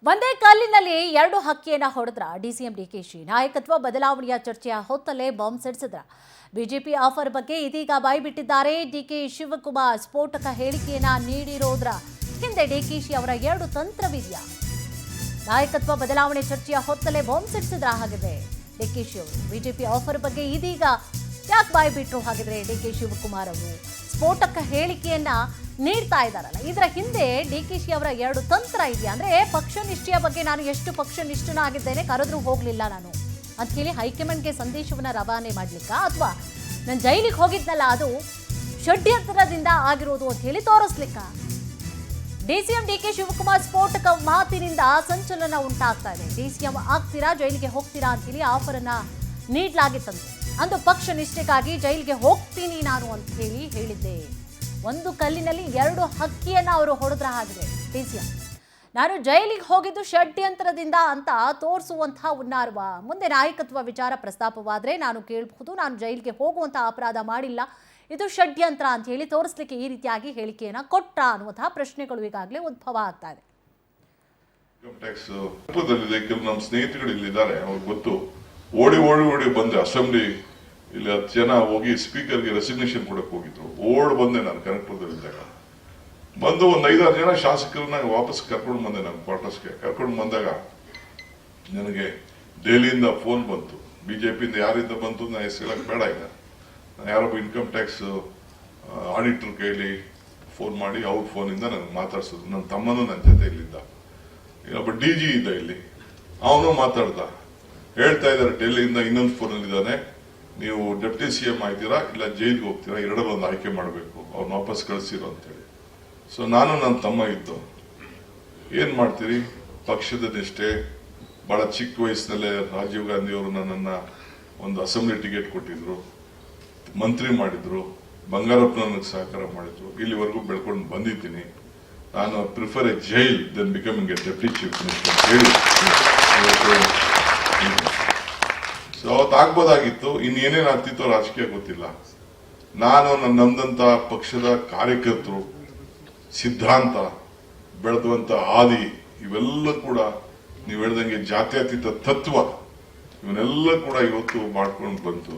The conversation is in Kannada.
ಒಂದೇ ಕಲ್ಲಿನಲ್ಲಿ ಎರಡು ಹಕ್ಕಿಯನ್ನ ಹೊಡೆದ್ರ ಡಿಸಿಎಂ ಡಿಕೆಶಿ. ನಾಯಕತ್ವ ಬದಲಾವಣೆಯ ಚರ್ಚೆಯ ಹೊತ್ತಲೇ ಬಾಂಬ್ ಸಿಡಿಸಿದ್ರ. ಬಿಜೆಪಿ ಆಫರ್ ಬಗ್ಗೆ ಇದೀಗ ಬಾಯ್ಬಿಟ್ಟಿದ್ದಾರೆ. ಡಿಕೆ ಶಿವಕುಮಾರ್ ಸ್ಫೋಟಕ ಹೇಳಿಕೆಯನ್ನ ನೀಡಿರೋದ್ರ ಹಿಂದೆ ಡಿಕೆಶಿ ಅವರ ಎರಡು ತಂತ್ರವಿದೆಯಾ? ನಾಯಕತ್ವ ಬದಲಾವಣೆ ಚರ್ಚೆಯ ಹೊತ್ತಲೇ ಬಾಂಬ್ ಸಿಡಿಸಿದ್ರ ಹಾಗಿದ್ರೆ ಡಿಕೆಶಿ ಅವರು ಬಿಜೆಪಿ ಆಫರ್ ಬಗ್ಗೆ ಇದೀಗ ಯಾಕೆ ಬಾಯ್ಬಿಟ್ರು? ಹಾಗಿದ್ರೆ ಡಿಕೆ ಶಿವಕುಮಾರ್ ಅವರು ಸ್ಫೋಟಕ ಹೇಳಿಕೆಯನ್ನ ನೀಡ್ತಾ ಇದ್ದಾರಲ್ಲ, ಇದರ ಹಿಂದೆ ಡಿಕೆಶಿ ಅವರ ಎರಡು ತಂತ್ರ ಇದೆಯಾ? ಅಂದ್ರೆ ಪಕ್ಷ ನಿಷ್ಠೆಯ ಬಗ್ಗೆ ನಾನು ಎಷ್ಟು ಪಕ್ಷ ನಿಷ್ಠನಾಗಿದ್ದೇನೆ, ಕರೆದ್ರೂ ಹೋಗ್ಲಿಲ್ಲ ನಾನು ಅಂತ ಹೇಳಿ ಹೈಕಮಾಂಡ್ಗೆ ಸಂದೇಶವನ್ನ ರವಾನೆ ಮಾಡ್ಲಿಕ್ಕ, ಅಥವಾ ನಾನು ಜೈಲಿಗೆ ಹೋಗಿದ್ನಲ್ಲ ಅದು ಷಡ್ಯಂತ್ರದಿಂದ ಆಗಿರೋದು ಅಂತ ಹೇಳಿ ತೋರಿಸ್ಲಿಕ್ಕ? ಡಿಸಿಎಂ ಡಿಕೆ ಶಿವಕುಮಾರ್ ಸ್ಫೋಟಕ ಮಾತಿನಿಂದ ಸಂಚಲನ ಉಂಟಾಗ್ತಾ ಇದೆ. ಡಿಸಿಎಂ ಆಗ್ತೀರಾ, ಜೈಲಿಗೆ ಹೋಗ್ತೀರಾ ಅಂತ ಹೇಳಿ ಆಫರ್ ಅನ್ನ ನೀಡಲಾಗಿತ್ತಂತೆ. ಅಂದು ಪಕ್ಷ ನಿಷ್ಠೆಗಾಗಿ ಜೈಲಿಗೆ ಹೋಗ್ತೀನಿ ನಾನು ಅಂತ ಹೇಳಿ ಹೇಳಿದ್ದೆ. ಒಂದು ಕಲ್ಲಿನಲ್ಲಿ ಎರಡು ಹಕ್ಕಿಯನ್ನ ಅವರು ಹೊಡೆದ್ರ ಹಾಗಿದೆ ಡಿಸಿಎಂ. ನಾನು ಜೈಲಿಗೆ ಹೋಗಿದ್ದು ಷಡ್ಯಂತ್ರದಿಂದ ಅಂತ ತೋರಿಸುವಂತಹ ಉನ್ನಾರ್ವ. ಮುಂದೆ ನಾಯಕತ್ವ ವಿಚಾರ ಪ್ರಸ್ತಾಪವಾದ್ರೆ ನಾನು ಕೇಳಬಹುದು, ನಾನು ಜೈಲಿಗೆ ಹೋಗುವಂತಹ ಅಪರಾಧ ಮಾಡಿಲ್ಲ, ಇದು ಷಡ್ಯಂತ್ರ ಅಂತ ಹೇಳಿ ತೋರಿಸ್ಲಿಕ್ಕೆ ಈ ರೀತಿಯಾಗಿ ಹೇಳಿಕೆಯನ್ನ ಕೊಟ್ಟ ಅನ್ನುವಂತಹ ಪ್ರಶ್ನೆಗಳು ಈಗಾಗಲೇ ಉದ್ಭವ ಆಗ್ತಾ ಇದೆ. ನಮ್ಮ ಸ್ನೇಹಿತರು ಇಲ್ಲಿದ್ದಾರೆ, ಅವ್ರಿಗೆ ಗೊತ್ತು. ಓಡಿ ಬಂದೆ ಅಸೆಂಬ್ಲಿ ಇಲ್ಲಿ 10 ಜನ ಹೋಗಿ ಸ್ಪೀಕರ್ಗೆ ರೆಸಿಗ್ನೇಷನ್ ಕೊಡಕ್ ಹೋಗಿದ್ರು. ಬಂದೆ ನಾನು ಕನಕಪುರದಲ್ಲಿದ್ದಾಗ. ಬಂದು ಒಂದು 5-6 ಜನ ಶಾಸಕರನ್ನ ವಾಪಸ್ ಕರ್ಕೊಂಡು ಬಂದೆ ನನ್ನ ಕ್ವಾರ್ಟರ್ಸ್ಗೆ. ಕರ್ಕೊಂಡು ಬಂದಾಗ ನನಗೆ ಡೆಲ್ಲಿಯಿಂದ ಫೋನ್ ಬಂತು. ಬಿಜೆಪಿಯಿಂದ ಯಾರಿಂದ ಬಂತು ನಾ ಹೆಸರು ಹೇಳಕ್ ಬೇಡ. ಈಗ ನಾನು ಯಾರೊಬ್ಬ ಇನ್ಕಮ್ ಟ್ಯಾಕ್ಸ್ ಆಡಿಟರ್ ಕೈಲಿ ಫೋನ್ ಮಾಡಿ ಅವ್ರ ಫೋನಿಂದ ನನಗೆ ಮಾತಾಡ್ಸಿದ್ರು. ನನ್ನ ತಮ್ಮನೂ ನನ್ನ ಜೊತೆ ಇಲ್ಲಿದ್ದ. ಒಬ್ಬ DG ಇದ್ದ ಇಲ್ಲಿ, ಅವನು ಮಾತಾಡ್ದ. ಹೇಳ್ತಾ ಇದ್ದಾರೆ ಡೆಲ್ಲಿಯಿಂದ ಇನ್ನೊಂದು ಫೋನಲ್ಲಿದ್ದಾನೆ, ನೀವು ಡೆಪ್ಟಿ CM ಆಯ್ತೀರಾ ಇಲ್ಲ ಜೈಲಿಗೆ ಹೋಗ್ತೀರಾ, ಎರಡರೊಂದು ಆಯ್ಕೆ ಮಾಡಬೇಕು, ಅವ್ರನ್ನ ವಾಪಸ್ ಕಳಿಸಿರೋ ಅಂತೇಳಿ. ಸೊ ನಾನು ನನ್ನ ತಮ್ಮ ಇದ್ದು ಏನ್ ಮಾಡ್ತೀರಿ, ಪಕ್ಷದ ನಿಷ್ಠೆ. ಬಹಳ ಚಿಕ್ಕ ವಯಸ್ಸಿನಲ್ಲೇ ರಾಜೀವ್ ಗಾಂಧಿ ಅವರು ನನ್ನನ್ನ ಒಂದು ಅಸೆಂಬ್ಲಿ ಟಿಕೆಟ್ ಕೊಟ್ಟಿದ್ರು, ಮಂತ್ರಿ ಮಾಡಿದ್ರು, ಬಂಗಾರಪ್ಪ ನನಗೆ ಸಹಕಾರ ಮಾಡಿದ್ರು. ಇಲ್ಲಿವರೆಗೂ ಬೆಳ್ಕೊಂಡು ಬಂದಿದ್ದೀನಿ. ನಾನು prefer a jail than becoming a deputy chief minister ಹೇಳಿ ಸೊ ಅವತ್ತು ಆಗ್ಬೋದಾಗಿತ್ತು. ಇನ್ನೇನೇನ್ ಆಗ್ತಿತ್ತೋ ರಾಜಕೀಯ ಗೊತ್ತಿಲ್ಲ. ನಾನು ನಮ್ದಂತ ಪಕ್ಷದ ಕಾರ್ಯಕರ್ತರು ಸಿದ್ಧಾಂತ ಬೆಳೆದುವಂತ ಹಾದಿ ಇವೆಲ್ಲ ಕೂಡ ನೀವು ಹೇಳ್ದಂಗೆ ಜಾತ್ಯತೀತ ತತ್ವ ಇವನ್ನೆಲ್ಲ ಕೂಡ ಇವತ್ತು ಮಾಡ್ಕೊಂಡು ಬಂತು.